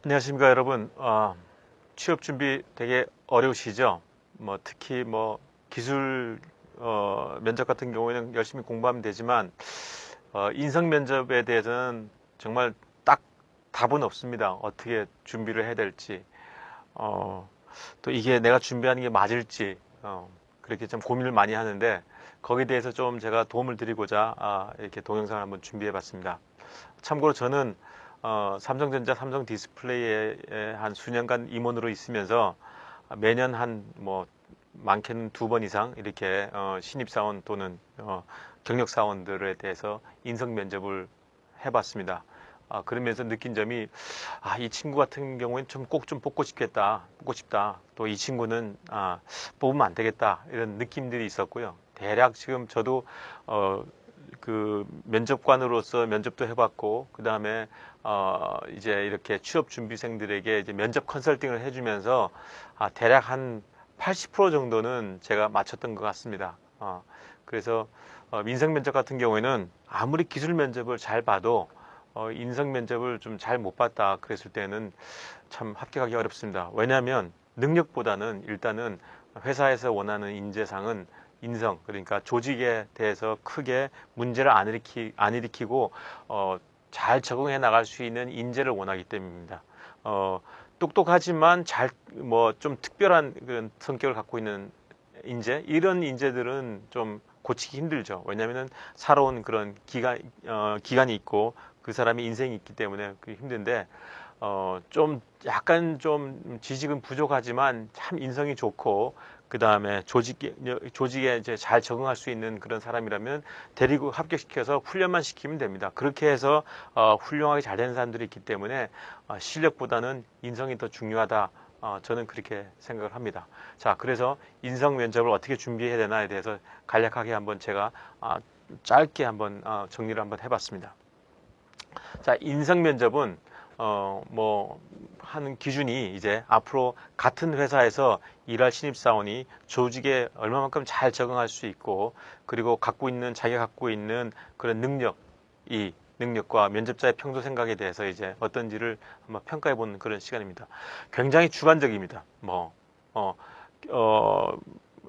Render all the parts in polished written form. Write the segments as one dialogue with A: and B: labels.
A: 안녕하십니까 여러분. 취업 준비 되게 어려우시죠? 특히 기술 면접 같은 경우에는 열심히 공부하면 되지만 인성 면접에 대해서는 정말 딱 답은 없습니다. 어떻게 준비를 해야 될지, 어, 또 이게 내가 준비하는 게 맞을지, 그렇게 좀 고민을 많이 하는데 거기에 대해서 좀 제가 도움을 드리고자 이렇게 동영상을 한번 준비해 봤습니다. 참고로 저는 삼성전자, 삼성 디스플레이에 한 수년간 임원으로 있으면서 매년 많게는 2번 이상 이렇게 신입사원 또는 경력사원들에 대해서 인성 면접을 해봤습니다. 그러면서 느낀 점이 이 친구 같은 경우에는 꼭 좀 뽑고 싶겠다, 뽑고 싶다. 또 이 친구는 뽑으면 안 되겠다 이런 느낌들이 있었고요. 대략 지금 저도 그 면접관으로서 면접도 해봤고 그 다음에 이제 이렇게 취업 준비생들에게 이제 면접 컨설팅을 해주면서 대략 한 80% 정도는 제가 맞췄던 것 같습니다. 그래서 인성 면접 같은 경우에는 아무리 기술 면접을 잘 봐도 인성 면접을 좀 잘 못 봤다 그랬을 때는 참 합격하기 어렵습니다. 왜냐하면 능력보다는 일단은 회사에서 원하는 인재상은 인성, 그러니까 조직에 대해서 크게 문제를 안 일으키고 잘 적응해 나갈 수 있는 인재를 원하기 때문입니다. 똑똑하지만 좀 특별한 그런 성격을 갖고 있는 인재, 이런 인재들은 좀 고치기 힘들죠. 왜냐하면 살아온 그런 기간이 있고 그 사람의 인생이 있기 때문에 그게 힘든데 좀 약간 좀 지식은 부족하지만 참 인성이 좋고 그 다음에 조직에 이제 잘 적응할 수 있는 그런 사람이라면 데리고 합격시켜서 훈련만 시키면 됩니다. 그렇게 해서 훌륭하게 잘 되는 사람들이 있기 때문에 실력보다는 인성이 더 중요하다. 저는 그렇게 생각을 합니다. 자, 그래서 인성 면접을 어떻게 준비해야 되나에 대해서 간략하게 한번 제가 짧게 한번 정리를 한번 해봤습니다. 자, 인성 면접은 하는 기준이 이제 앞으로 같은 회사에서 일할 신입사원이 조직에 얼마만큼 잘 적응할 수 있고 그리고 자기가 갖고 있는 그런 능력과 면접자의 평소 생각에 대해서 이제 어떤지를 한번 평가해 보는 그런 시간입니다. 굉장히 주관적입니다.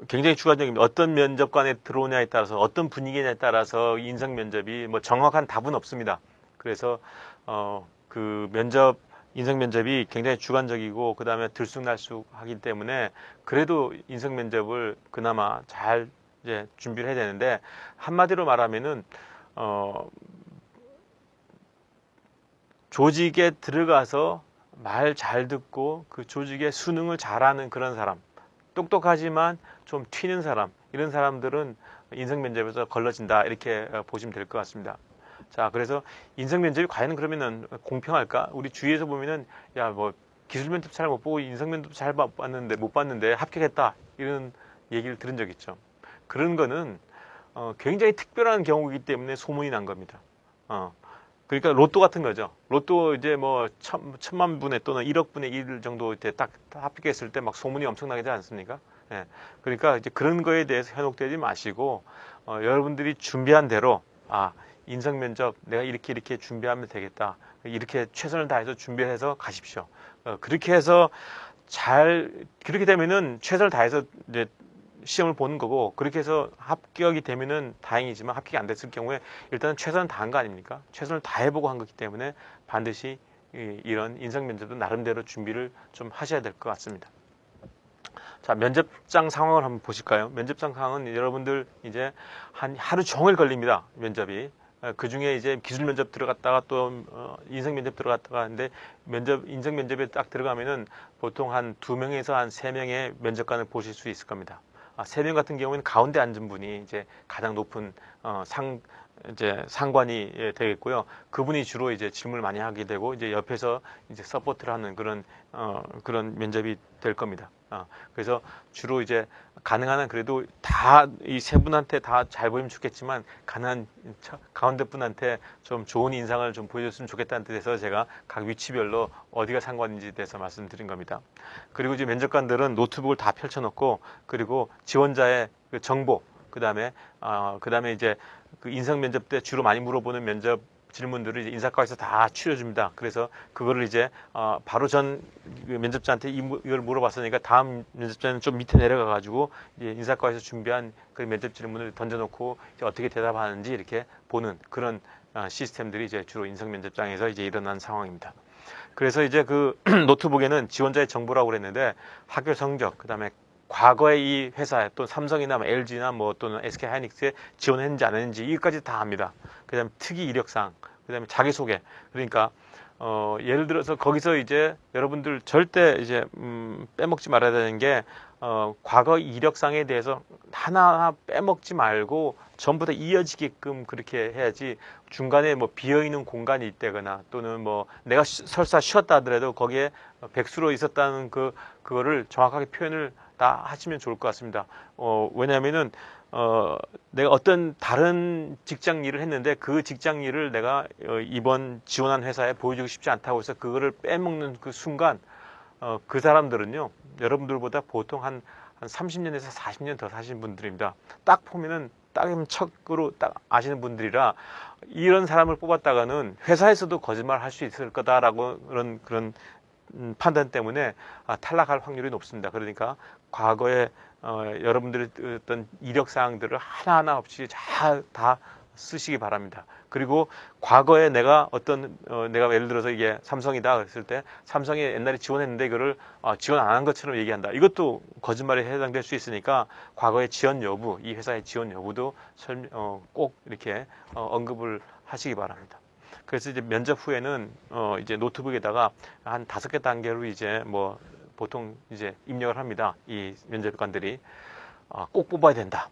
A: 굉장히 주관적입니다. 어떤 면접관에 들어오냐에 따라서 어떤 분위기냐에 따라서 인성 면접이 정확한 답은 없습니다. 그래서 그 인성 면접이 굉장히 주관적이고 그 다음에 들쑥날쑥하기 때문에 그래도 인성 면접을 그나마 잘 이제 준비를 해야 되는데 한마디로 말하면은 조직에 들어가서 말 잘 듣고 그 조직의 수능을 잘하는 그런 사람, 똑똑하지만 좀 튀는 사람, 이런 사람들은 인성 면접에서 걸러진다 이렇게 보시면 될 것 같습니다. 자, 그래서 인성 면접이 과연 그러면은 공평할까? 우리 주위에서 보면은 기술 면접 잘 못 보고 인성 면접 잘 못 봤는데 합격했다 이런 얘기를 들은 적 있죠. 그런 거는 굉장히 특별한 경우이기 때문에 소문이 난 겁니다. 그러니까 로또 같은 거죠. 로또 이제 천만 분의 또는 1억 분의 1 정도 이제 딱 합격했을 때 막 소문이 엄청나게 되지 않습니까? 예. 그러니까 이제 그런 거에 대해서 현혹되지 마시고 여러분들이 준비한 대로 인성 면접 내가 이렇게 준비하면 되겠다. 이렇게 최선을 다해서 준비해서 가십시오. 그렇게 해서 그렇게 되면은 최선을 다해서 이제 시험을 보는 거고 그렇게 해서 합격이 되면은 다행이지만 합격이 안 됐을 경우에 일단은 최선을 다한 거 아닙니까? 최선을 다해보고 한 거기 때문에 반드시 이런 인성 면접도 나름대로 준비를 좀 하셔야 될 것 같습니다. 자, 면접장 상황을 한번 보실까요? 면접장 상황은 여러분들 이제 한 하루 종일 걸립니다. 면접이. 그 중에 이제 기술 면접 들어갔다가 또 인성 면접 들어갔다가 하는데 인성 면접에 딱 들어가면은 보통 한 2명에서 한 3명의 면접관을 보실 수 있을 겁니다. 3명 같은 경우에는 가운데 앉은 분이 이제 가장 높은 이제 상관이 되겠고요. 그분이 주로 이제 질문을 많이 하게 되고 이제 옆에서 이제 서포트를 하는 그런 면접이 될 겁니다. 그래서 주로 이제 가능한 한 그래도 다 이 세 분한테 다 잘 보이면 좋겠지만 가능한 가운데 분한테 좀 좋은 인상을 좀 보여줬으면 좋겠다는 뜻에서 제가 각 위치별로 어디가 상관인지 대해서 말씀드린 겁니다. 그리고 이제 면접관들은 노트북을 다 펼쳐놓고 그리고 지원자의 그 정보 그다음에 이제 그 인성 면접 때 주로 많이 물어보는 면접 질문들을 이제 인사과에서 다 추려줍니다. 그래서 그거를 이제 바로 전 면접자한테 이걸 물어봤으니까 다음 면접자는 좀 밑에 내려가 가지고 이제 인사과에서 준비한 그 면접 질문을 던져놓고 이제 어떻게 대답하는지 이렇게 보는 그런 시스템들이 이제 주로 인성 면접장에서 이제 일어난 상황입니다. 그래서 이제 그 노트북에는 지원자의 정보라고 그랬는데 학교 성적, 그다음에 과거에 이 회사에 또 삼성이나 뭐 LG나 뭐 또는 SK 하이닉스에 지원했는지 안 했는지 이것까지 다 합니다. 그다음에 특이 이력사항, 그다음에 자기소개. 그러니까 예를 들어서 거기서 이제 여러분들 절대 이제 빼먹지 말아야 되는 게 과거 이력상에 대해서 하나하나 빼먹지 말고 전부 다 이어지게끔 그렇게 해야지 중간에 뭐 비어있는 공간이 있다거나 또는 뭐 내가 설사 쉬었다 하더라도 거기에 백수로 있었다는 그거를 정확하게 표현을 다 하시면 좋을 것 같습니다. 왜냐하면은 내가 어떤 다른 직장 일을 했는데 그 직장 일을 내가 이번 지원한 회사에 보여주고 싶지 않다고 해서 그거를 빼먹는 그 순간 그 사람들은요 여러분들보다 보통 한 30년에서 40년 더 사신 분들입니다. 딱 보면은 딱이면 척으로 딱 아시는 분들이라 이런 사람을 뽑았다가는 회사에서도 거짓말 할 수 있을 거다라고 그런 판단 때문에 탈락할 확률이 높습니다. 그러니까 과거에 여러분들이 어떤 이력 사항들을 하나하나 없이 다 쓰시기 바랍니다. 그리고 과거에 내가 내가 예를 들어서 이게 삼성이다 그랬을 때 삼성이 옛날에 지원했는데 이거를 지원 안 한 것처럼 얘기한다. 이것도 거짓말에 해당될 수 있으니까 과거의 지원 여부, 이 회사의 지원 여부도 꼭 이렇게 언급을 하시기 바랍니다. 그래서 이제 면접 후에는 이제 노트북에다가 한 5개 단계로 이제 뭐 보통 이제 입력을 합니다. 이 면접관들이 꼭 뽑아야 된다.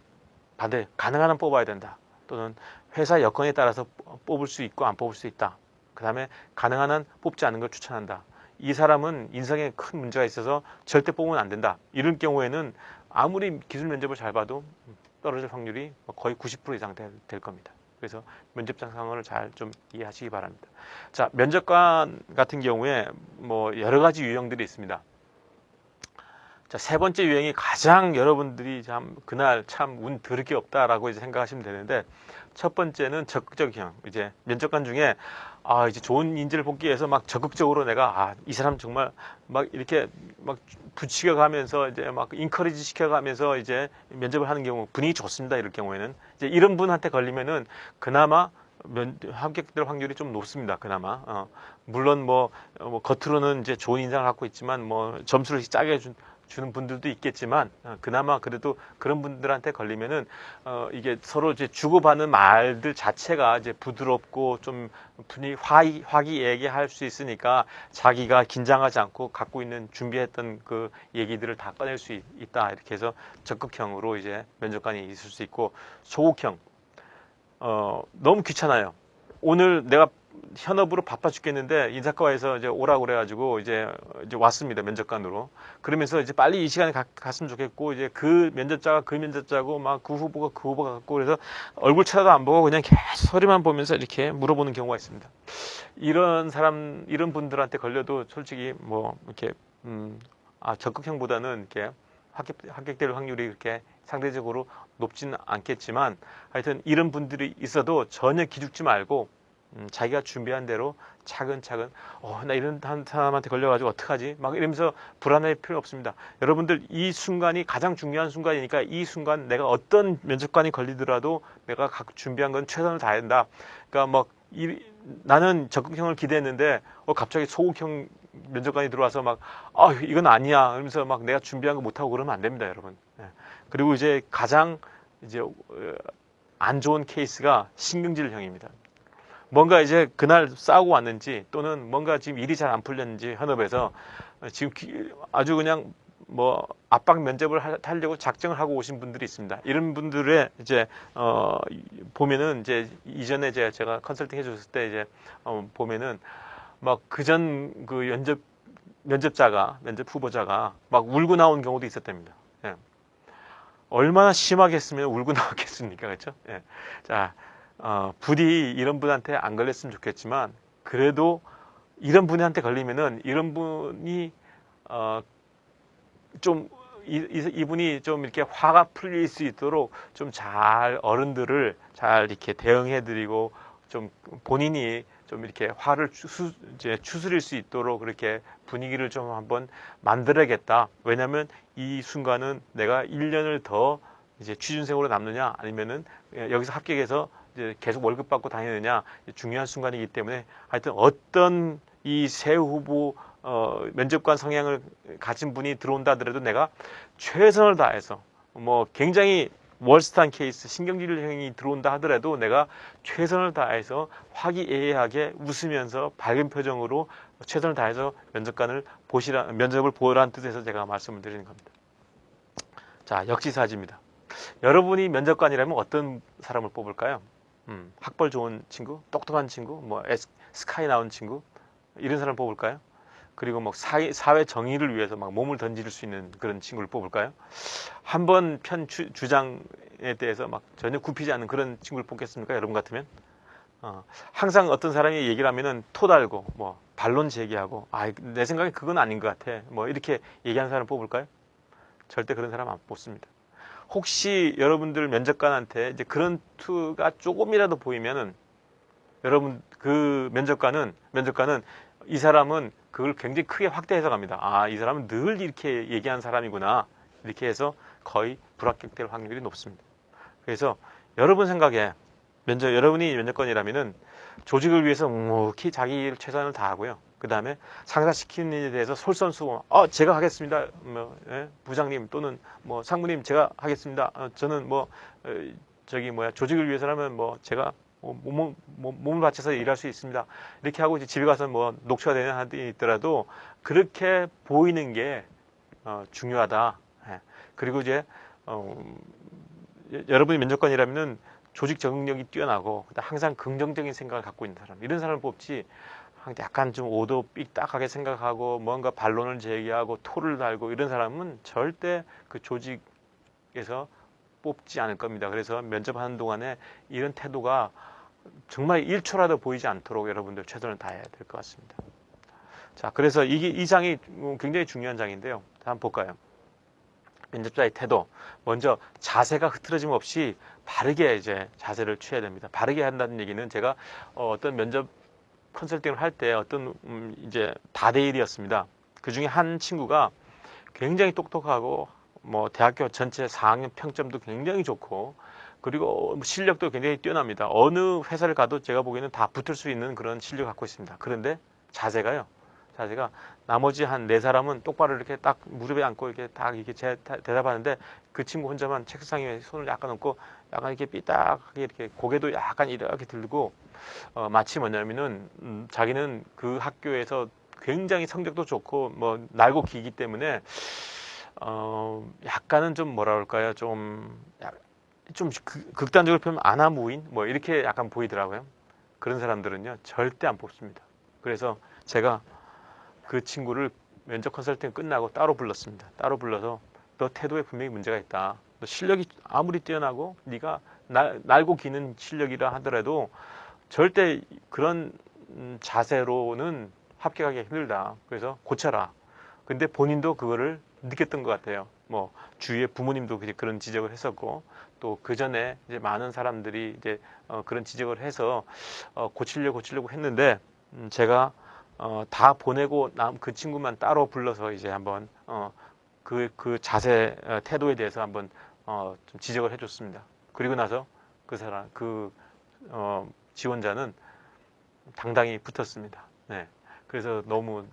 A: 반대 가능한 한 뽑아야 된다. 또는 회사 여건에 따라서 뽑을 수 있고 안 뽑을 수 있다. 그 다음에 가능한 한 뽑지 않는 걸 추천한다. 이 사람은 인성에 큰 문제가 있어서 절대 뽑으면 안 된다. 이런 경우에는 아무리 기술 면접을 잘 봐도 떨어질 확률이 거의 90% 이상 될 겁니다. 그래서 면접장 상황을 잘 좀 이해하시기 바랍니다. 자, 면접관 같은 경우에 뭐 여러 가지 유형들이 있습니다. 자, 세 번째 유형이 가장 여러분들이 참 그날 참 운 더럽게 없다라고 이제 생각하시면 되는데 첫 번째는 적극적 유형. 이제 면접관 중에 이제 좋은 인재를 뽑기 위해서 막 적극적으로 내가 이 사람 정말 막 이렇게 막 부추겨 가면서 이제 막 인커리지 시켜 가면서 이제 면접을 하는 경우 분위기 좋습니다. 이럴 경우에는 이제 이런 분한테 걸리면은 그나마 합격될 확률이 좀 높습니다. 그나마 물론 뭐 겉으로는 이제 좋은 인상을 갖고 있지만 뭐 점수를 짜게 주는 분들도 있겠지만 그나마 그래도 그런 분들한테 걸리면은 이게 서로 이제 주고받는 말들 자체가 이제 부드럽고 좀 분위기 화기애애할 수 있으니까 자기가 긴장하지 않고 갖고 있는 준비했던 그 얘기들을 다 꺼낼 수 있다. 이렇게 해서 적극형으로 이제 면접관이 있을 수 있고 소극형. 너무 귀찮아요. 오늘 내가 현업으로 바빠 죽겠는데 인사과에서 이제 오라고 그래가지고 이제 왔습니다. 면접관으로. 그러면서 이제 빨리 이 시간에 갔으면 좋겠고 이제 그 면접자가 그 면접자고 막 그 후보가 그 후보가 같고 그래서 얼굴 쳐다도 안 보고 그냥 계속 소리만 보면서 이렇게 물어보는 경우가 있습니다. 이런 분들한테 걸려도 솔직히 뭐 이렇게 적극형보다는 이렇게 합격될 확률이 그렇게 상대적으로 높지는 않겠지만 하여튼 이런 분들이 있어도 전혀 기죽지 말고 자기가 준비한 대로 차근차근 나 이런 한 사람한테 걸려가지고 어떡하지? 막 이러면서 불안할 필요 없습니다. 여러분들 이 순간이 가장 중요한 순간이니까 이 순간 내가 어떤 면접관이 걸리더라도 내가 준비한 건 최선을 다해야 된다. 그러니까 나는 적극형을 기대했는데 갑자기 소극형 면접관이 들어와서 막 이건 아니야 그러면서 막 내가 준비한 거 못하고 그러면 안 됩니다, 여러분. 그리고 이제 가장 이제 안 좋은 케이스가 신경질형입니다. 뭔가 이제 그날 싸우고 왔는지 또는 뭔가 지금 일이 잘 안 풀렸는지 현업에서 지금 아주 그냥 뭐 압박 면접을 하려고 작정을 하고 오신 분들이 있습니다. 이런 분들의 이제 보면은 이제 이전에 제가 컨설팅 해줬을 때 이제 보면은 막 그전 면접 후보자가 막 울고 나온 경우도 있었답니다. 예. 얼마나 심하게 했으면 울고 나왔겠습니까, 그렇죠? 예. 자. 부디 이런 분한테 안 걸렸으면 좋겠지만 그래도 이런 분한테 걸리면은 이런 분이 이분이 좀 이렇게 화가 풀릴 수 있도록 좀 잘 어른들을 잘 이렇게 대응해 드리고 좀 본인이 좀 이렇게 화를 이제 추스릴 수 있도록 그렇게 분위기를 좀 한번 만들어야겠다. 왜냐하면 이 순간은 내가 1년을 더 이제 취준생으로 남느냐 아니면은 여기서 합격해서 이제 계속 월급 받고 다니느냐 중요한 순간이기 때문에 하여튼 어떤 이 새 후보 면접관 성향을 가진 분이 들어온다 하더라도 내가 최선을 다해서 뭐 굉장히 월스트한 케이스 신경질형이 들어온다 하더라도 내가 최선을 다해서 화기애애하게 웃으면서 밝은 표정으로 최선을 다해서 면접을 보라는 뜻에서 제가 말씀을 드리는 겁니다. 자, 역지사지입니다. 여러분이 면접관이라면 어떤 사람을 뽑을까요? 학벌 좋은 친구, 똑똑한 친구, 뭐 스카이 나온 친구 이런 사람 뽑을까요? 그리고 뭐 사회 정의를 위해서 막 몸을 던질 수 있는 그런 친구를 뽑을까요? 한번 주장에 대해서 막 전혀 굽히지 않는 그런 친구를 뽑겠습니까? 여러분 같으면? 항상 어떤 사람이 얘기를 하면은 토달고 뭐 반론 제기하고 내 생각에 그건 아닌 것 같아. 뭐 이렇게 얘기하는 사람 뽑을까요? 절대 그런 사람 안 뽑습니다. 혹시 여러분들 면접관한테 이제 그런 투가 조금이라도 보이면은 여러분 그 면접관은 이 사람은 그걸 굉장히 크게 확대 해석합니다. 이 사람은 늘 이렇게 얘기하는 사람이구나. 이렇게 해서 거의 불합격될 확률이 높습니다. 그래서 여러분 생각에 여러분이 면접관이라면은 조직을 위해서 묵묵히 자기 일 최선을 다하고요. 그 다음에 상사시키는 일에 대해서 솔선수범. 제가 하겠습니다. 부장님 또는 뭐 상무님 제가 하겠습니다. 저는 조직을 위해서라면 제가 몸을 바쳐서 일할 수 있습니다. 이렇게 하고 이제 집에 가서 녹초가 되는 한이 있더라도 그렇게 보이는 게 중요하다. 그리고 이제 여러분이 면접관이라면은 조직 적응력이 뛰어나고 항상 긍정적인 생각을 갖고 있는 사람, 이런 사람을 뽑지. 약간 좀 오도 삑딱하게 생각하고 뭔가 반론을 제기하고 토를 달고 이런 사람은 절대 그 조직에서 뽑지 않을 겁니다. 그래서 면접하는 동안에 이런 태도가 정말 1초라도 보이지 않도록 여러분들 최선을 다해야 될 것 같습니다. 자, 그래서 이 장이 굉장히 중요한 장인데요. 한번 볼까요? 면접자의 태도. 먼저 자세가 흐트러짐 없이 바르게 이제 자세를 취해야 됩니다. 바르게 한다는 얘기는 제가 어떤 면접 컨설팅을 할 때 어떤 이제 다대일이었습니다. 그 중에 한 친구가 굉장히 똑똑하고 대학교 전체 4학년 평점도 굉장히 좋고 그리고 실력도 굉장히 뛰어납니다. 어느 회사를 가도 제가 보기에는 다 붙을 수 있는 그런 실력을 갖고 있습니다. 그런데 자세가 나머지 한 4사람은 똑바로 이렇게 딱 무릎에 앉고 이렇게 딱 이렇게 대답하는데 그 친구 혼자만 책상 위에 손을 약간 얹고 약간 이렇게 삐딱하게 이렇게 고개도 약간 이렇게 들고 마치 뭐냐면은 자기는 그 학교에서 굉장히 성적도 좋고 날고 기기 때문에 약간은 좀 뭐라 그럴까요? 좀 극단적으로 표현하면 아나무인 이렇게 약간 보이더라고요. 그런 사람들은요 절대 안 뽑습니다. 그래서 제가 그 친구를 면접 컨설팅 끝나고 따로 불렀습니다. 따로 불러서 너 태도에 분명히 문제가 있다. 너 실력이 아무리 뛰어나고 네가 날고 기는 실력이라 하더라도 절대 그런 자세로는 합격하기 힘들다. 그래서 고쳐라. 근데 본인도 그거를 느꼈던 것 같아요. 주위에 부모님도 그런 지적을 했었고 또 그 전에 이제 많은 사람들이 이제 그런 지적을 해서 고치려고 했는데 제가 다 보내고 그 친구만 따로 불러서 이제 한번 그 자세 태도에 대해서 한번 좀 지적을 해줬습니다. 그리고 나서 그 지원자는 당당히 붙었습니다. 네. 그래서 너무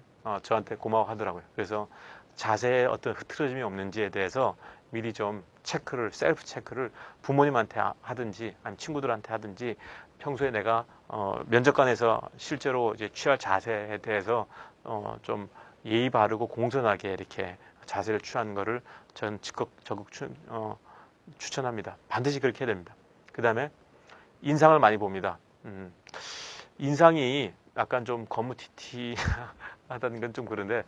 A: 저한테 고마워하더라고요. 그래서 자세에 어떤 흐트러짐이 없는지에 대해서 미리 좀 셀프 체크를 부모님한테 하든지 아니면 친구들한테 하든지 평소에 내가 면접관에서 실제로 이제 취할 자세에 대해서 좀 예의 바르고 공손하게 이렇게 자세를 취하는 거를 저는 적극 추천합니다. 반드시 그렇게 해야 됩니다. 그 다음에 인상을 많이 봅니다. 인상이 약간 좀 거무튀튀하다는 건 좀 그런데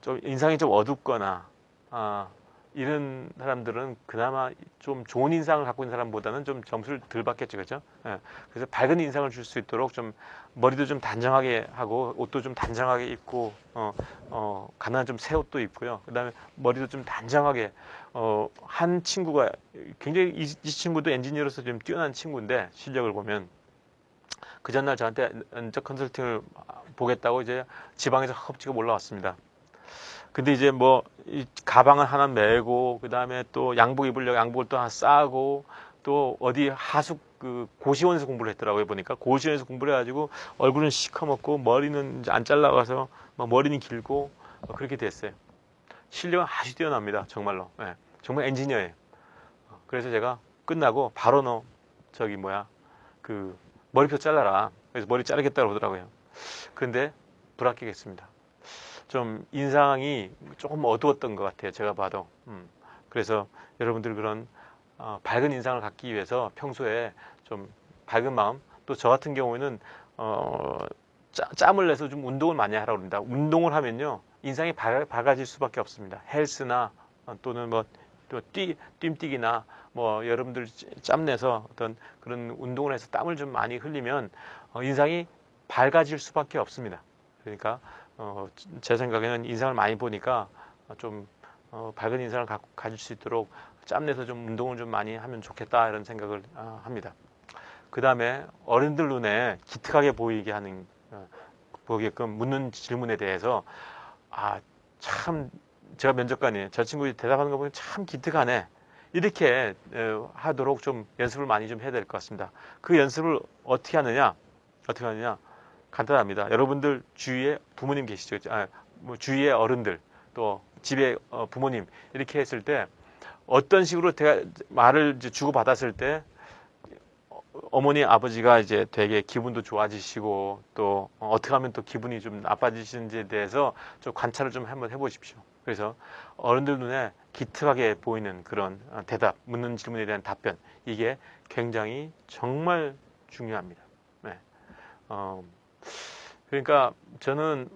A: 좀 인상이 좀 어둡거나 이런 사람들은 그나마 좀 좋은 인상을 갖고 있는 사람보다는 좀 점수를 덜 받겠죠, 그렇죠? 그래서 밝은 인상을 줄 수 있도록 좀 머리도 좀 단정하게 하고 옷도 좀 단정하게 입고 가난 좀 새 옷도 입고요. 그다음에 머리도 좀 단정하게 한 친구가 굉장히 이 친구도 엔지니어로서 좀 뛰어난 친구인데 실력을 보면 그 전날 저한테 면접 컨설팅을 보겠다고 이제 지방에서 헙지고 올라왔습니다. 근데 이제 뭐 가방을 하나 메고 그 다음에 또 양복 입으려고 양복을 또 하나 싸고 또 어디 하숙 그 고시원에서 공부를 했더라고요. 보니까 고시원에서 공부를 해가지고 얼굴은 시커멓고 머리는 이제 안 잘라가서 막 머리는 길고 그렇게 됐어요. 실력은 아주 뛰어납니다. 정말로. 예, 정말 엔지니어예요. 그래서 제가 끝나고 바로 너 저기 뭐야 그 머리표 잘라라. 그래서 머리 자르겠다고 그러더라고요. 그런데 불합격했습니다. 좀 인상이 조금 어두웠던 것 같아요. 제가 봐도. 그래서 여러분들 그런 밝은 인상을 갖기 위해서 평소에 좀 밝은 마음, 또 저 같은 경우에는 짬을 내서 좀 운동을 많이 하라고 합니다. 운동을 하면요 인상이 밝아질 수밖에 없습니다. 헬스나 또는 뭐 또 뛰기나 뭐 여러분들 짬 내서 어떤 그런 운동을 해서 땀을 좀 많이 흘리면 인상이 밝아질 수밖에 없습니다. 그러니까 제 생각에는 인상을 많이 보니까 좀 밝은 인상을 가질 수 있도록 짬내서 좀 운동을 좀 많이 하면 좋겠다 이런 생각을 합니다. 그 다음에 어른들 눈에 기특하게 보이게 하는 보게끔 묻는 질문에 대해서 참 제가 면접관이에요. 저 친구들이 대답하는 거 보면 참 기특하네. 이렇게 하도록 좀 연습을 많이 좀 해야 될 것 같습니다. 그 연습을 어떻게 하느냐? 간단합니다. 여러분들 주위에 부모님 계시죠? 뭐 주위에 어른들 또 집에 부모님 이렇게 했을 때 어떤 식으로 말을 이제 주고 받았을 때 어머니 아버지가 이제 되게 기분도 좋아지시고 또 어떻게 하면 또 기분이 좀 나빠지시는지에 대해서 좀 관찰을 좀 한번 해보십시오. 그래서 어른들 눈에 기특하게 보이는 그런 대답, 묻는 질문에 대한 답변 이게 굉장히 정말 중요합니다. 네. 그러니까 저는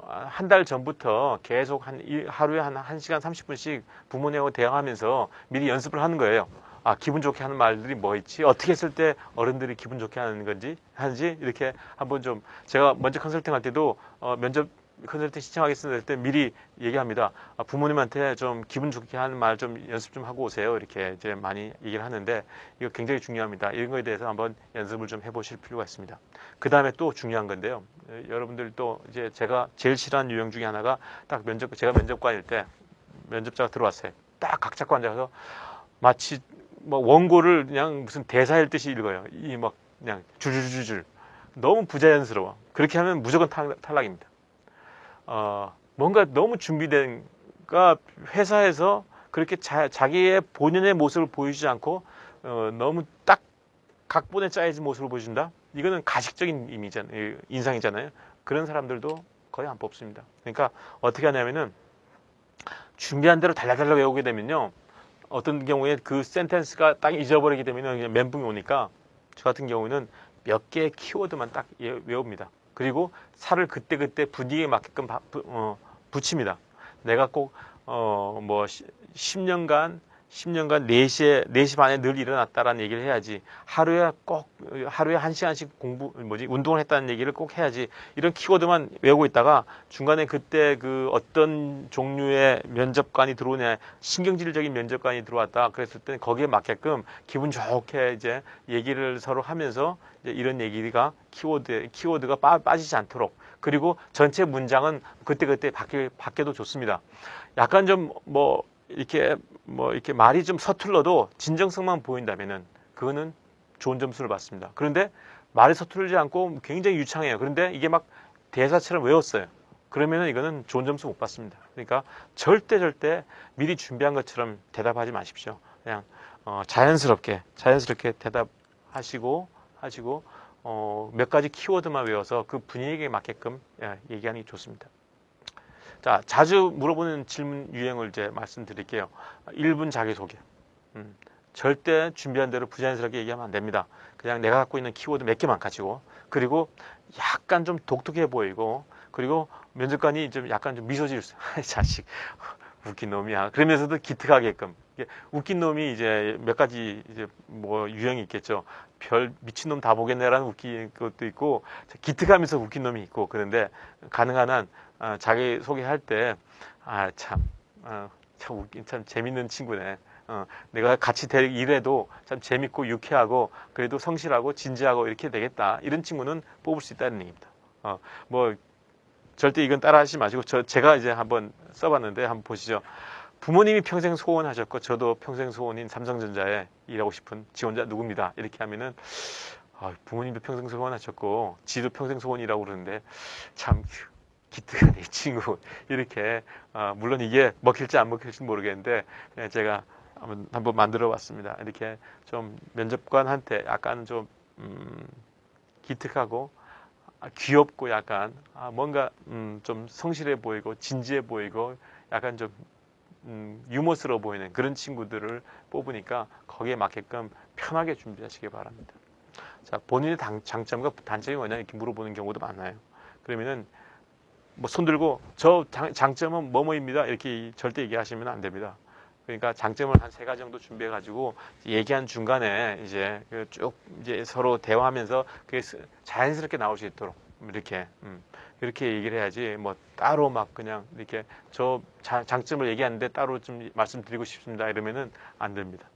A: 한 달 전부터 계속 하루에 한 1시간 30분씩 부모님하고 대화하면서 미리 연습을 하는 거예요. 기분 좋게 하는 말들이 뭐 있지? 어떻게 했을 때 어른들이 기분 좋게 하는지 이렇게 한번 좀 제가 먼저 컨설팅 할 때도 면접 컨설팅 신청하겠습니다 할 때 미리 얘기합니다. 부모님한테 좀 기분 좋게 하는 말 좀 연습 좀 하고 오세요. 이렇게 이제 많이 얘기를 하는데 이거 굉장히 중요합니다. 이런 거에 대해서 한번 연습을 좀 해보실 필요가 있습니다. 그 다음에 또 중요한 건데요. 여러분들 또 이제 제가 제일 싫어하는 유형 중에 하나가 딱 제가 면접관일 때 면접자가 들어왔어요. 딱 각 잡고 앉아서 마치 뭐 원고를 그냥 무슨 대사 읽듯이 읽어요. 이 막 그냥 줄줄줄줄 너무 부자연스러워. 그렇게 하면 무조건 탈락입니다. 뭔가 너무 준비된, 그러니까 회사에서 그렇게 자기의 본연의 모습을 보여주지 않고 너무 딱 각본에 짜여진 모습을 보여준다? 이거는 가식적인 인상이잖아요. 그런 사람들도 거의 안 뽑습니다. 그러니까 어떻게 하냐면은 준비한 대로 달달달 외우게 되면요. 어떤 경우에 그 센텐스가 딱 잊어버리게 되면 그냥 멘붕이 오니까 저 같은 경우는 몇 개의 키워드만 딱 외웁니다. 그리고 살을 그때그때 분위기에 맞게끔 붙입니다. 내가 꼭 뭐 10년간 4시 반에 늘 일어났다라는 얘기를 해야지. 하루에 1시간씩 운동을 했다는 얘기를 꼭 해야지. 이런 키워드만 외우고 있다가 중간에 그때 그 어떤 종류의 면접관이 들어오냐, 신경질적인 면접관이 들어왔다. 그랬을 때 거기에 맞게끔 기분 좋게 이제 얘기를 서로 하면서 이제 이런 얘기가 키워드가 빠지지 않도록. 그리고 전체 문장은 그때그때 바뀌어도 좋습니다. 약간 좀 이렇게 말이 좀 서툴러도 진정성만 보인다면은 그거는 좋은 점수를 받습니다. 그런데 말이 서툴지 않고 굉장히 유창해요. 그런데 이게 막 대사처럼 외웠어요. 그러면은 이거는 좋은 점수 못 받습니다. 그러니까 절대 미리 준비한 것처럼 대답하지 마십시오. 그냥 자연스럽게 대답하시고 몇 가지 키워드만 외워서 그 분위기에 맞게끔 얘기하는 게 좋습니다. 자, 자주 물어보는 질문 유형을 이제 말씀드릴게요. 1분 자기소개. 절대 준비한 대로 부자연스럽게 얘기하면 안 됩니다. 그냥 내가 갖고 있는 키워드 몇 개만 가지고, 그리고 약간 좀 독특해 보이고, 그리고 면접관이 좀 약간 좀 미소 지을 수, 자식, 웃긴 놈이야. 그러면서도 기특하게끔. 웃긴 놈이 이제 몇 가지 이제 뭐 유형이 있겠죠. 별 미친놈 다 보겠네라는 웃긴 것도 있고, 기특하면서 웃긴 놈이 있고, 그런데 가능한 한 자기 소개할 때 참 재밌는 친구네. 내가 같이 일해도 참 재밌고 유쾌하고 그래도 성실하고 진지하고 이렇게 되겠다. 이런 친구는 뽑을 수 있다는 얘기입니다. 뭐 절대 이건 따라하시지 마시고 제가 이제 한번 써봤는데 한번 보시죠. 부모님이 평생 소원하셨고 저도 평생 소원인 삼성전자에 일하고 싶은 지원자 누구입니다. 이렇게 하면은 부모님도 평생 소원하셨고 지도 평생 소원이라고 그러는데 참 기특하네 이 친구. 이렇게 물론 이게 먹힐지 안 먹힐지 모르겠는데 제가 한번 만들어 봤습니다. 이렇게 좀 면접관한테 약간 좀 기특하고 귀엽고 약간 뭔가 좀 성실해 보이고 진지해 보이고 약간 좀 유머스러워 보이는 그런 친구들을 뽑으니까 거기에 맞게끔 편하게 준비하시기 바랍니다. 자, 본인의 장점과 단점이 뭐냐 이렇게 물어보는 경우도 많아요. 그러면은 뭐 손 들고 저 장점은 뭐뭐입니다 이렇게 절대 얘기하시면 안 됩니다. 그러니까 장점을 한 3가지 정도 준비해 가지고 얘기한 중간에 이제 쭉 이제 서로 대화하면서 그게 자연스럽게 나올 수 있도록 이렇게 이렇게 얘기를 해야지 뭐 따로 막 그냥 이렇게 저 장점을 얘기하는데 따로 좀 말씀드리고 싶습니다 이러면은 안 됩니다.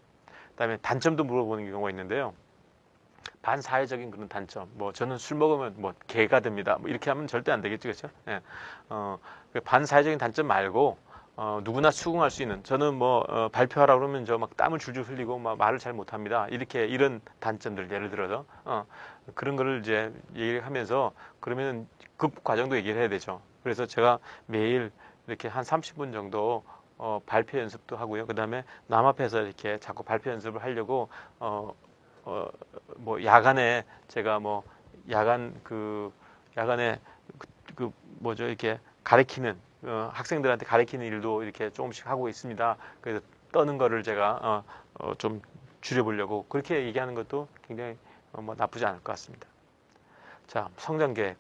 A: 그다음에 단점도 물어보는 경우가 있는데요. 반사회적인 그런 단점, 뭐 저는 술 먹으면 뭐 개가 됩니다. 뭐 이렇게 하면 절대 안 되겠죠, 그렇죠? 예. 반사회적인 단점 말고 누구나 수긍할 수 있는. 저는 뭐 발표하라 그러면 저 막 땀을 줄줄 흘리고 막 말을 잘 못합니다. 이렇게 이런 단점들 예를 들어서 그런 거를 이제 얘기하면서 그러면 그 과정도 얘기를 해야 되죠. 그래서 제가 매일 이렇게 한 30분 정도 발표 연습도 하고요. 그 다음에 남 앞에서 이렇게 자꾸 발표 연습을 하려고 뭐 야간에 제가 뭐 야간에 뭐죠 이렇게 가르치는 학생들한테 가르치는 일도 이렇게 조금씩 하고 있습니다. 그래서 떠는 거를 제가 좀 줄여보려고 그렇게 얘기하는 것도 굉장히 뭐 나쁘지 않을 것 같습니다. 자, 성장 계획.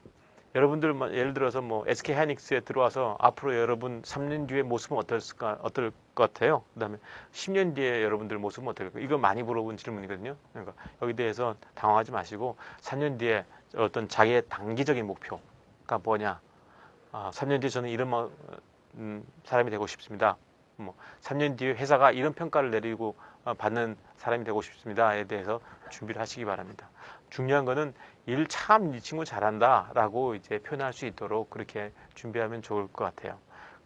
A: 여러분들 예를 들어서 뭐 SK 하이닉스에 들어와서 앞으로 여러분 3년 뒤의 모습은 어떨 것 같아요? 그다음에 10년 뒤에 여러분들 모습은 어떨까? 이거 많이 물어본 질문이거든요. 그러니까 여기 대해서 당황하지 마시고 3년 뒤에 어떤 자기의 단기적인 목표가 뭐냐? 3년 뒤에 저는 이런 사람이 되고 싶습니다. 뭐 3년 뒤에 회사가 이런 평가를 내리고 받는 사람이 되고 싶습니다에 대해서 준비를 하시기 바랍니다. 중요한 거는 일 참 이 친구 잘한다 라고 이제 표현할 수 있도록 그렇게 준비하면 좋을 것 같아요.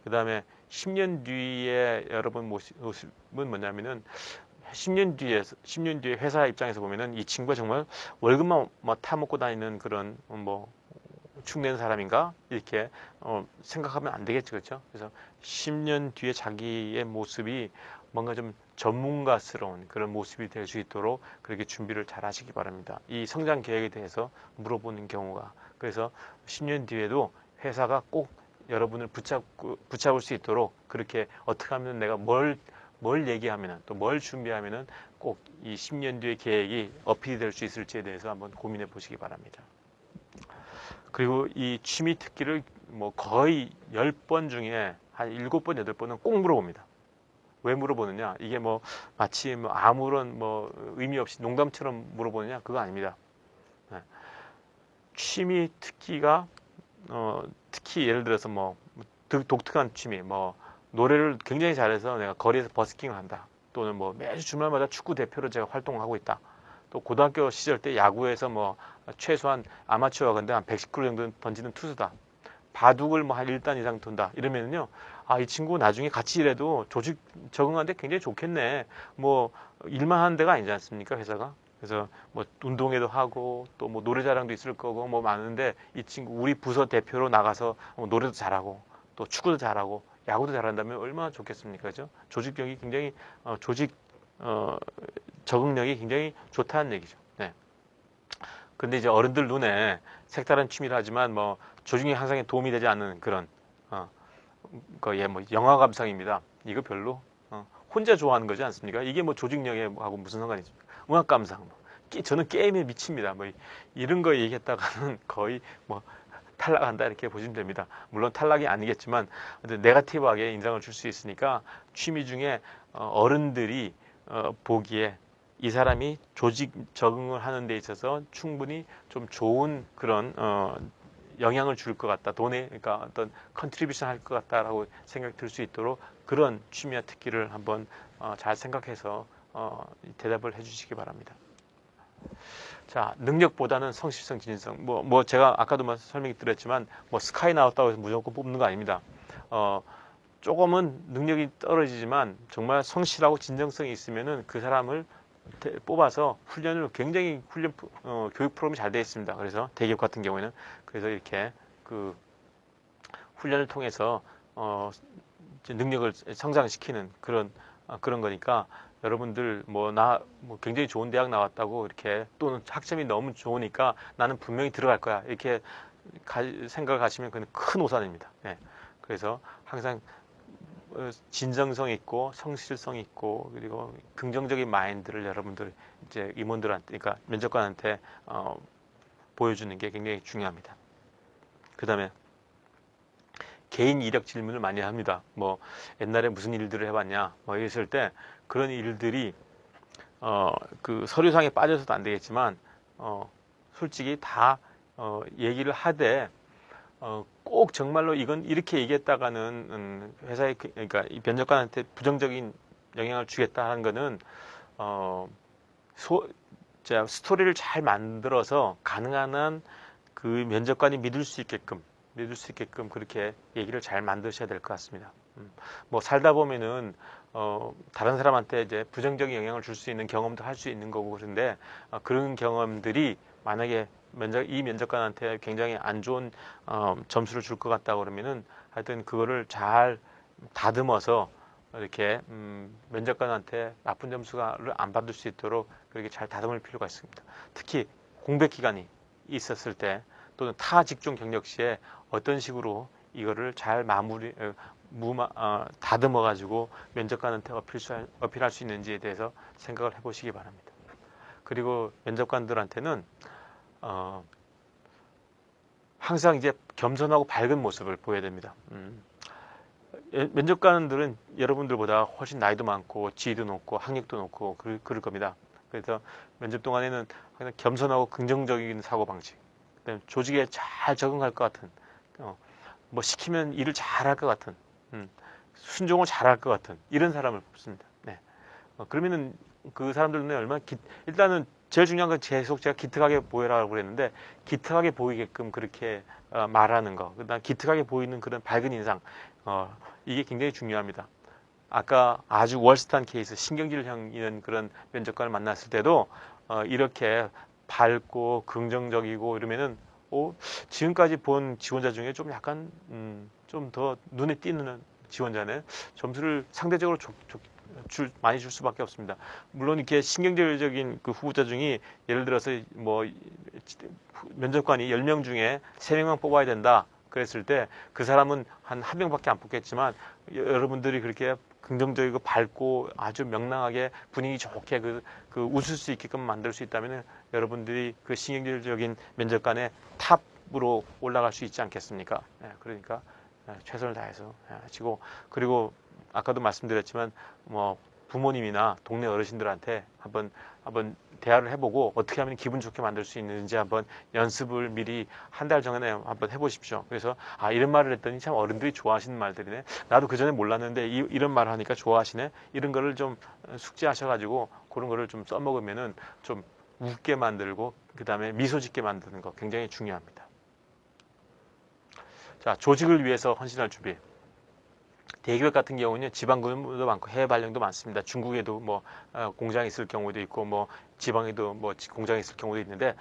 A: 그 다음에 10년 뒤에 여러분 모습은 뭐냐면은 10년 뒤에 회사 입장에서 보면은 이 친구가 정말 월급만 타먹고 다니는 그런 뭐 축내는 사람인가 이렇게 생각하면 안 되겠죠, 그렇죠? 그래서 10년 뒤에 자기의 모습이 뭔가 좀 전문가스러운 그런 모습이 될 수 있도록 그렇게 준비를 잘 하시기 바랍니다. 이 성장 계획에 대해서 물어보는 경우가 그래서 10년 뒤에도 회사가 꼭 여러분을 붙잡을 수 있도록 그렇게 어떻게 하면 내가 뭘 얘기하면은 또 뭘 준비하면은 꼭 이 10년 뒤의 계획이 어필이 될 수 있을지에 대해서 한번 고민해 보시기 바랍니다. 그리고 이 취미 특기를 뭐 거의 10번 중에 한 7번, 8번은 꼭 물어봅니다. 왜 물어보느냐? 이게 뭐 마치 뭐 아무런 뭐 의미 없이 농담처럼 물어보느냐? 그거 아닙니다. 네. 취미 특기가 특히 예를 들어서 뭐 독특한 취미, 뭐 노래를 굉장히 잘해서 내가 거리에서 버스킹을 한다. 또는 뭐 매주 주말마다 축구 대표로 제가 활동을 하고 있다. 또 고등학교 시절 때 야구에서 뭐 최소한 아마추어가 근데 한 110km 정도는 던지는 투수다. 바둑을 뭐 한 1단 이상 둔다. 이러면요. 이 친구 나중에 같이 일해도 조직 적응하는데 굉장히 좋겠네. 뭐 일만 하는 데가 아니지 않습니까, 회사가? 그래서 뭐 운동회도 하고 또 뭐 노래 자랑도 있을 거고 뭐 많은데 이 친구 우리 부서 대표로 나가서 노래도 잘하고 또 축구도 잘하고 야구도 잘한다면 얼마나 좋겠습니까, 그죠? 조직력이 굉장히 적응력이 굉장히 좋다는 얘기죠. 네. 근데 이제 어른들 눈에 색다른 취미를 하지만 뭐 조직력 향상에 도움이 되지 않는 그런 뭐 영화 감상입니다. 이거 별로 혼자 좋아하는 거지 않습니까? 이게 뭐 조직력에 하고 무슨 상관이 있습니까? 음악 감상, 저는 게임에 미칩니다. 뭐 이런 거 얘기했다가는 거의 뭐 탈락한다 이렇게 보시면 됩니다. 물론 탈락이 아니겠지만 네거티브하게 인상을 줄 수 있으니까 취미 중에 어른들이 보기에 이 사람이 조직 적응을 하는 데 있어서 충분히 좀 좋은 그런 영향을 줄 것 같다. 돈에 그러니까 어떤 컨트리뷰션 할 것 같다라고 생각이 들 수 있도록 그런 취미와 특기를 한번 잘 생각해서 대답을 해주시기 바랍니다. 자, 능력보다는 성실성, 진실성. 뭐 제가 아까도 설명이 드렸지만 뭐 스카이 나왔다고 해서 무조건 뽑는 거 아닙니다. 조금은 능력이 떨어지지만 정말 성실하고 진정성이 있으면은 그 사람을 뽑아서 훈련을 굉장히 교육 프로그램이 잘 되어 있습니다. 그래서 대기업 같은 경우에는 그래서 이렇게 그 훈련을 통해서 능력을 성장시키는 그런 거니까 여러분들 뭐 굉장히 좋은 대학 나왔다고 이렇게 또는 학점이 너무 좋으니까 나는 분명히 들어갈 거야 이렇게 생각을 하시면 그건 큰 오산입니다. 네. 그래서 항상 진정성 있고 성실성 있고 그리고 긍정적인 마인드를 여러분들 이제 임원들한테 그러니까 면접관한테 보여주는 게 굉장히 중요합니다. 그 다음에 개인 이력 질문을 많이 합니다. 뭐 옛날에 무슨 일들을 해봤냐 뭐 이랬을 때 그런 일들이 그 서류상에 빠져서도 안 되겠지만 솔직히 다 얘기를 하되 꼭 정말로 이건 이렇게 얘기했다가는 회사에 그러니까 이 면접관한테 부정적인 영향을 주겠다 하는 거는 스토리를 잘 만들어서 가능한 한 그 면접관이 믿을 수 있게끔 그렇게 얘기를 잘 만드셔야 될 것 같습니다. 뭐 살다 보면은 다른 사람한테 이제 부정적인 영향을 줄 수 있는 경험도 할 수 있는 거고 그런데 그런 경험들이 만약에 이 면접관한테 굉장히 안 좋은 점수를 줄 것 같다 그러면은 하여튼 그거를 잘 다듬어서 이렇게 면접관한테 나쁜 점수를 안 받을 수 있도록 그렇게 잘 다듬을 필요가 있습니다. 특히 공백 기간이 있었을 때 또는 타 직종 경력 시에 어떤 식으로 이거를 잘 다듬어 가지고 면접관한테 어필할 수 있는지에 대해서 생각을 해보시기 바랍니다. 그리고 면접관들한테는 항상 이제 겸손하고 밝은 모습을 보여야 됩니다. 면접관들은 여러분들보다 훨씬 나이도 많고 지위도 높고 학력도 높고 그럴 겁니다. 그래서 면접 동안에는 항상 겸손하고 긍정적인 사고방식, 조직에 잘 적응할 것 같은, 뭐 시키면 일을 잘할 것 같은, 순종을 잘할 것 같은 이런 사람을 뽑습니다. 네. 그러면은 그 사람들은 얼마나 일단은 제일 중요한 건 계속 제가 기특하게 보여라고 그랬는데 기특하게 보이게끔 그렇게 말하는 거, 그다음 기특하게 보이는 그런 밝은 인상, 이게 굉장히 중요합니다. 아까 아주 월스트한 케이스, 신경질형인 그런 면접관을 만났을 때도 이렇게 밝고 긍정적이고 이러면은 지금까지 본 지원자 중에 좀 약간 좀 더 눈에 띄는 지원자는 점수를 상대적으로 많이 줄 수밖에 없습니다. 물론 이렇게 신경질적인 그 후보자 중에 예를 들어서 뭐 면접관이 10명 중에 3명만 뽑아야 된다 그랬을 때 그 사람은 한 명밖에 안 뽑겠지만 여러분들이 그렇게 긍정적이고 밝고 아주 명랑하게 분위기 좋게 그 웃을 수 있게끔 만들 수 있다면 여러분들이 그 신경질적인 면접관의 탑으로 올라갈 수 있지 않겠습니까? 그러니까 최선을 다해서 하시고, 그리고 아까도 말씀드렸지만 뭐 부모님이나 동네 어르신들한테 한번 대화를 해보고 어떻게 하면 기분 좋게 만들 수 있는지 한번 연습을 미리 한 달 전에 한번 해보십시오. 그래서 이런 말을 했더니 참 어른들이 좋아하시는 말들이네. 나도 그 전에 몰랐는데 이런 말을 하니까 좋아하시네. 이런 거를 좀 숙지하셔가지고 그런 거를 좀 써먹으면은 좀 웃게 만들고 그 다음에 미소 짓게 만드는 거 굉장히 중요합니다. 자, 조직을 위해서 헌신할 준비. 대기업 같은 경우는 지방 근무도 많고 해외 발령도 많습니다. 중국에도 뭐 공장이 있을 경우도 있고 뭐 지방에도 뭐 공장이 있을 경우도 있는데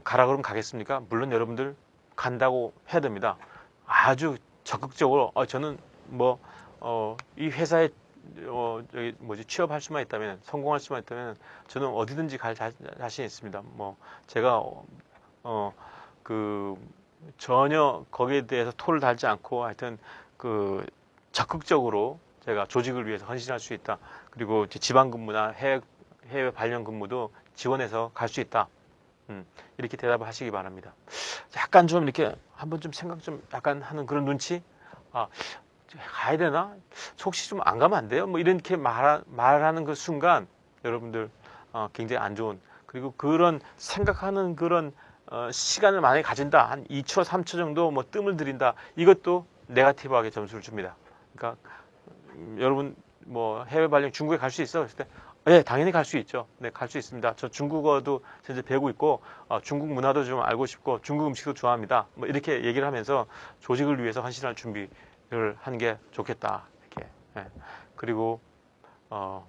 A: 가라 그러면 가겠습니까? 물론 여러분들 간다고 해야 됩니다. 아주 적극적으로 저는 뭐 이 회사에 취업할 수만 있다면 성공할 수만 있다면 저는 어디든지 갈 자신 있습니다. 뭐 제가 전혀 거기에 대해서 토를 달지 않고 하여튼 적극적으로 제가 조직을 위해서 헌신할 수 있다. 그리고 지방 근무나 해외 발령 근무도 지원해서 갈 수 있다. 이렇게 대답을 하시기 바랍니다. 약간 좀 이렇게 한번 좀 생각 좀 약간 하는 그런 눈치? 가야 되나? 혹시 좀 안 가면 안 돼요? 뭐 이렇게 말하는 그 순간 여러분들 굉장히 안 좋은, 그리고 그런 생각하는 그런 시간을 많이 가진다. 한 2초, 3초 정도 뭐 뜸을 들인다. 이것도 네거티브하게 점수를 줍니다. 그러니까 여러분 뭐 해외 발령 중국에 갈 수 있어? 그랬을 때 네, 당연히 갈 수 있죠. 네, 갈 수 있습니다. 저 중국어도 현재 배우고 있고 중국 문화도 좀 알고 싶고 중국 음식도 좋아합니다. 뭐 이렇게 얘기를 하면서 조직을 위해서 헌신할 준비를 하는 게 좋겠다. 이렇게. 네. 그리고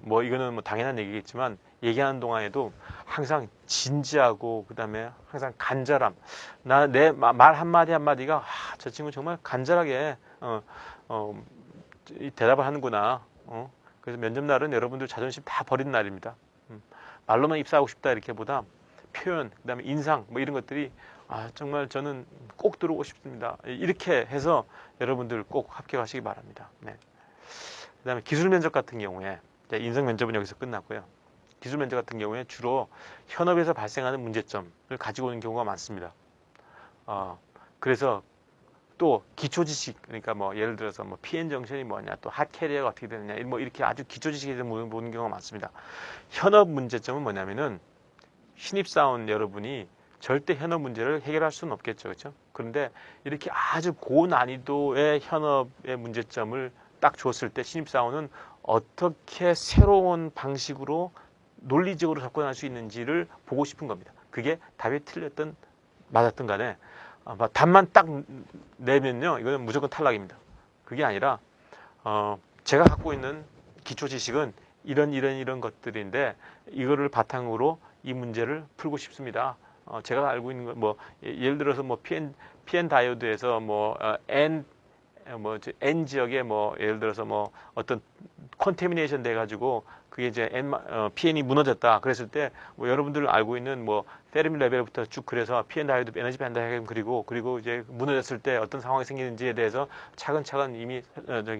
A: 뭐 이거는 뭐 당연한 얘기겠지만 얘기하는 동안에도 항상 진지하고 그다음에 항상 간절함. 나 내 말 한마디 한마디가 저 친구 정말 간절하게 대답을 하는구나. 그래서 면접 날은 여러분들 자존심 다 버리는 날입니다. 말로만 입사하고 싶다 이렇게보다 표현, 그다음에 인상 뭐 이런 것들이 정말 저는 꼭 들어오고 싶습니다. 이렇게 해서 여러분들 꼭 합격하시기 바랍니다. 네. 그다음에 기술 면접 같은 경우에 인성 면접은 여기서 끝났고요. 기술 면접 같은 경우에 주로 현업에서 발생하는 문제점을 가지고 오는 경우가 많습니다. 그래서 또 기초 지식, 그러니까 뭐 예를 들어서 뭐 PN 정션이 뭐냐, 또 핫 캐리어가 어떻게 되느냐, 뭐 이렇게 아주 기초 지식에 대해서 보는 경우가 많습니다. 현업 문제점은 뭐냐면은 신입사원 여러분이 절대 현업 문제를 해결할 수는 없겠죠, 그렇죠? 그런데 이렇게 아주 고난이도의 현업의 문제점을 딱 줬을 때 신입사원은 어떻게 새로운 방식으로 논리적으로 접근할 수 있는지를 보고 싶은 겁니다. 그게 답이 틀렸든 맞았든 간에 답만 딱 내면요, 이거는 무조건 탈락입니다. 그게 아니라 제가 갖고 있는 기초 지식은 이런 것들인데 이거를 바탕으로 이 문제를 풀고 싶습니다. 제가 알고 있는 건 뭐 예를 들어서 뭐 PN 다이오드에서 N 지역에 뭐 예를 들어서 뭐 어떤 컨테미네이션 돼가지고 그게 이제 PN이 무너졌다. 그랬을 때 뭐 여러분들 알고 있는 뭐 페르미 레벨부터 쭉 그래서 PN 다이오드 에너지 밴드 다이어그램 그리고 이제 무너졌을 때 어떤 상황이 생기는지에 대해서 차근차근 이미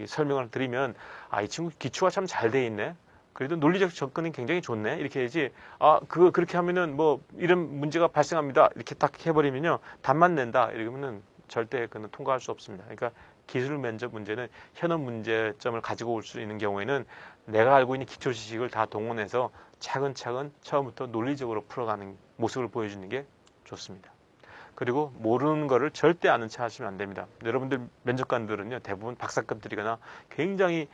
A: 설명을 드리면 이 친구 기초가 참 잘 돼 있네. 그래도 논리적 접근이 굉장히 좋네. 이렇게 해야지. 그렇게 하면은 뭐 이런 문제가 발생합니다. 이렇게 딱 해버리면요. 답만 낸다. 이러면은 절대 그는 통과할 수 없습니다. 그러니까 기술 면접 문제는 현업 문제점을 가지고 올 수 있는 경우에는 내가 알고 있는 기초 지식을 다 동원해서 차근차근 처음부터 논리적으로 풀어가는 모습을 보여주는 게 좋습니다. 그리고 모르는 거를 절대 아는 체 하시면 안 됩니다. 여러분들 면접관들은요, 대부분 박사급들이거나 굉장히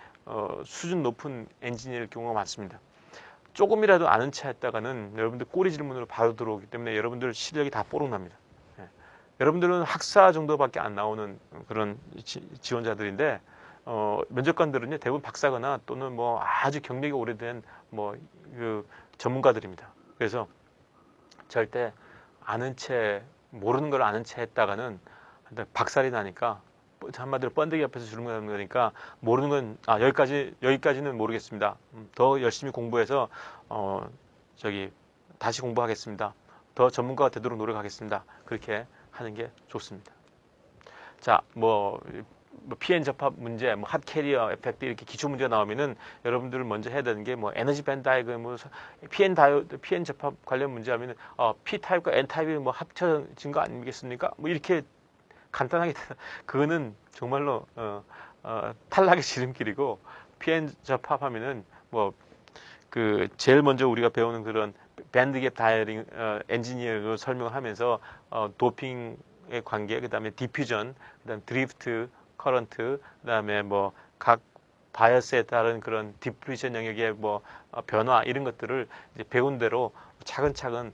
A: 수준 높은 엔지니어일 경우가 많습니다. 조금이라도 아는 체 했다가는 여러분들 꼬리 질문으로 바로 들어오기 때문에 여러분들 실력이 다 뽀록납니다. 여러분들은 학사 정도밖에 안 나오는 그런 지원자들인데 면접관들은요, 대부분 박사거나 또는 뭐 아주 경력이 오래된 뭐 그 전문가들입니다. 그래서 절대 아는 채, 모르는 걸 아는 채 했다가는 박살이 나니까 한마디로 번데기 앞에서 주름하는 거니까 모르는 건 여기까지는 모르겠습니다. 더 열심히 공부해서 다시 공부하겠습니다. 더 전문가가 되도록 노력하겠습니다. 그렇게 하는 게 좋습니다. 자, 뭐 PN 접합 문제, 뭐 핫 캐리어 에펙트 이렇게 기초 문제가 나오면은 여러분들 먼저 해야 되는 게 뭐 에너지 밴드 다이어그램, PN 접합 관련 문제 하면은 P 타입과 N 타입이 뭐 합쳐진 거 아니겠습니까? 뭐 이렇게 간단하게 그거는 정말로 탈락의 지름길이고 PN 접합하면은 뭐 그 제일 먼저 우리가 배우는 그런 밴드갭 다이어링 엔지니어로 설명을 하면서 도핑의 관계, 그다음에 디퓨전, 그다음 드리프트, 커런트, 그다음에 뭐 각 바이어스에 따른 그런 디프리션 영역의 뭐 변화 이런 것들을 이제 배운 대로 차근차근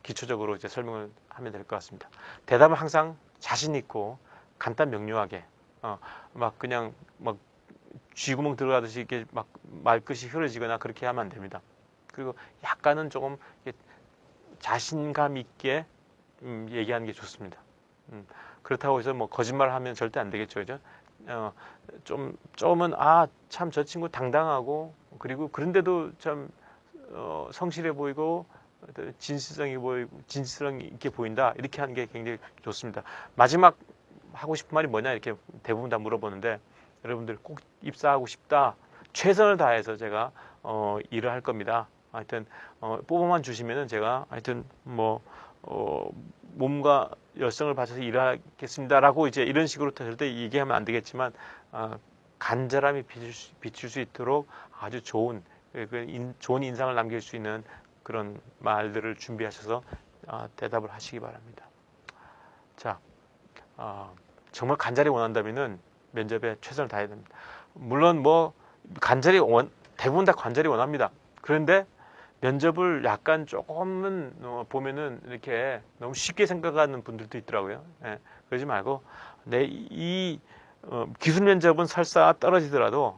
A: 기초적으로 이제 설명을 하면 될 것 같습니다. 대답을 항상 자신 있고 간단 명료하게 막 그냥 막 쥐구멍 들어가듯이 이렇게 막 말끝이 흐려지거나 그렇게 하면 안 됩니다. 그리고 약간은 조금 자신감 있게 얘기하는 게 좋습니다. 그렇다고 해서 뭐 거짓말하면 절대 안 되겠죠, 그죠? 조금은 참 저 친구 당당하고 그리고 그런데도 참 성실해 보이고 진실성 있게 보인다 이렇게 하는 게 굉장히 좋습니다. 마지막 하고 싶은 말이 뭐냐 이렇게 대부분 다 물어보는데 여러분들 꼭 입사하고 싶다. 최선을 다해서 제가 일을 할 겁니다. 하여튼 뽑아만 주시면은 제가 하여튼 뭐 몸과 열성을 바쳐서 일하겠습니다라고 이제 이런 식으로 절대 얘기하면 안 되겠지만 간절함이 비칠 수 있도록 아주 좋은 인상을 남길 수 있는 그런 말들을 준비하셔서 대답을 하시기 바랍니다. 자, 정말 간절히 원한다면은 면접에 최선을 다해야 됩니다. 물론 뭐 대부분 다 간절히 원합니다. 그런데 면접을 약간 조금은 보면은 이렇게 너무 쉽게 생각하는 분들도 있더라고요. 예, 그러지 말고 기술 면접은 설사 떨어지더라도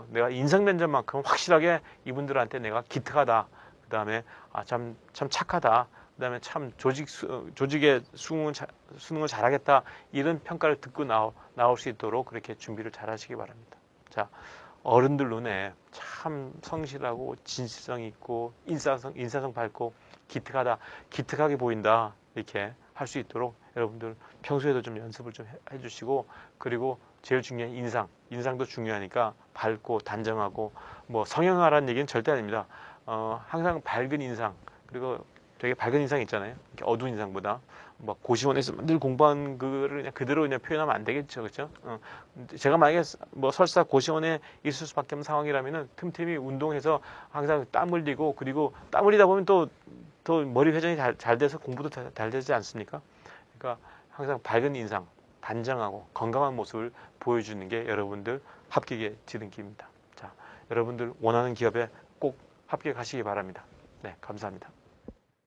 A: 내가 인성 면접만큼 확실하게 이분들한테 내가 기특하다. 그 다음에 참 착하다. 그 다음에 참 조직의 수능을 잘하겠다. 이런 평가를 듣고 나올 수 있도록 그렇게 준비를 잘 하시기 바랍니다. 자, 어른들 눈에 참 성실하고 진실성 있고 인사성 밝고 기특하게 보인다. 이렇게 할 수 있도록 여러분들 평소에도 좀 연습을 좀 해주시고, 그리고 제일 중요한 인상도 중요하니까 밝고 단정하고, 뭐 성형하라는 얘기는 절대 아닙니다. 항상 밝은 인상, 그리고 되게 밝은 인상 있잖아요. 이렇게 어두운 인상보다 뭐 고시원에서 늘 공부한 그거를 그냥 그대로 그냥 표현하면 안 되겠죠, 그렇죠? 제가 만약에 뭐 설사 고시원에 있을 수밖에 없는 상황이라면은 틈틈이 운동해서 항상 땀 흘리고, 그리고 땀 흘리다 보면 또 머리 회전이 잘 돼서 공부도 잘 되지 않습니까? 그러니까 항상 밝은 인상, 단정하고 건강한 모습을 보여주는 게 여러분들 합격의 지름길입니다. 자, 여러분들 원하는 기업에 꼭 합격하시기 바랍니다. 네, 감사합니다.